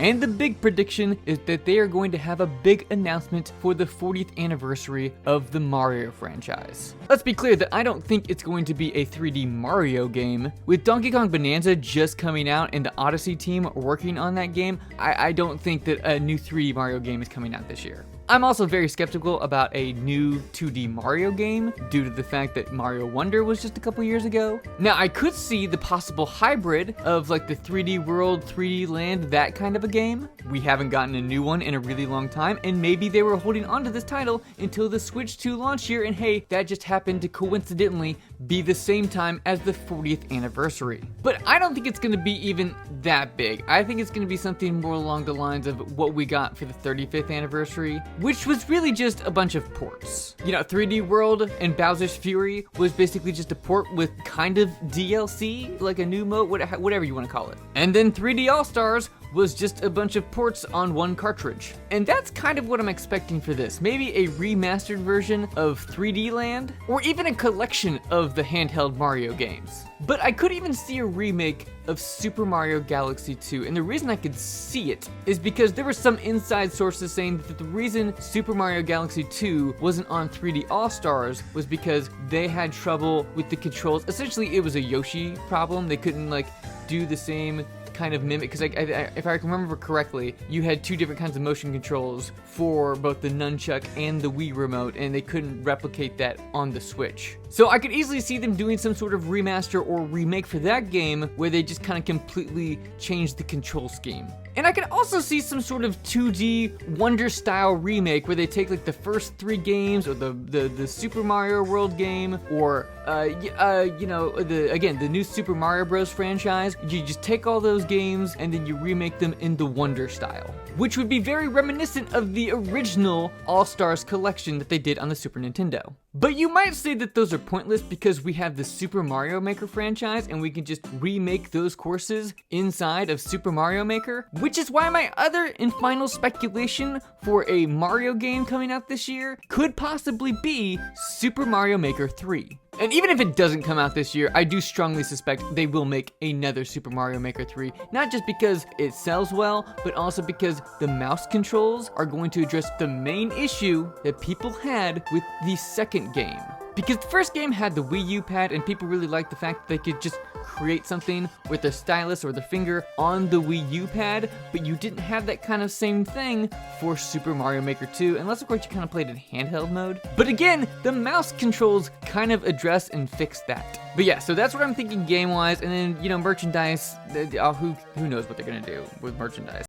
And the big prediction is that they are going to have a big announcement for the 40th anniversary of the Mario franchise. Let's be clear that I don't think it's going to be a 3D Mario game. With Donkey Kong Bonanza just coming out and the Odyssey team working on that game, I don't think that a new 3D Mario game is coming out this year. I'm also very skeptical about a new 2D Mario game due to the fact that Mario Wonder was just a couple years ago. Now, I could see the possible hybrid of like the 3D World, 3D Land, that kind of a game. We haven't gotten a new one in a really long time, and maybe they were holding on to this title until the Switch 2 launch year, and hey, that just happened to coincidentally be the same time as the 40th anniversary. But I don't think it's going to be even that big. I think it's going to be something more along the lines of what we got for the 35th anniversary, which was really just a bunch of ports. You know, 3D World and Bowser's Fury was basically just a port with kind of DLC, like a new mode, whatever you want to call it. And then 3D All-Stars was just a bunch of ports on one cartridge. And that's kind of what I'm expecting for this. Maybe a remastered version of 3D Land, or even a collection of the handheld Mario games. But I could even see a remake of Super Mario Galaxy 2, and the reason I could see it is because there were some inside sources saying that the reason Super Mario Galaxy 2 wasn't on 3D All-Stars was because they had trouble with the controls. Essentially, it was a Yoshi problem. They couldn't like do the same kind of mimic, because if I remember correctly, you had two different kinds of motion controls for both the nunchuck and the Wii remote, and they couldn't replicate that on the Switch. So I could easily see them doing some sort of remaster or remake for that game where they just kind of completely change the control scheme. And I could also see some sort of 2D Wonder style remake where they take like the first 3 games, or the Super Mario World game, or you know, the new Super Mario Bros. Franchise. You just take all those games and then you remake them in the Wonder style, which would be very reminiscent of the original All-Stars collection that they did on the Super Nintendo. But you might say that those are pointless because we have the Super Mario Maker franchise and we can just remake those courses inside of Super Mario Maker, which is why my other and final speculation for a Mario game coming out this year could possibly be Super Mario Maker 3. And even if it doesn't come out this year, I do strongly suspect they will make another Super Mario Maker 3, not just because it sells well, but also because the mouse controls are going to address the main issue that people had with the second game. Because the first game had the Wii U pad, and people really liked the fact that they could just create something with their stylus or their finger on the Wii U pad, but you didn't have that kind of same thing for Super Mario Maker 2, unless of course you kind of played in handheld mode. But again, the mouse controls kind of address and fix that. But yeah, so that's what I'm thinking game-wise, and then, you know, merchandise, who knows what they're gonna do with merchandise.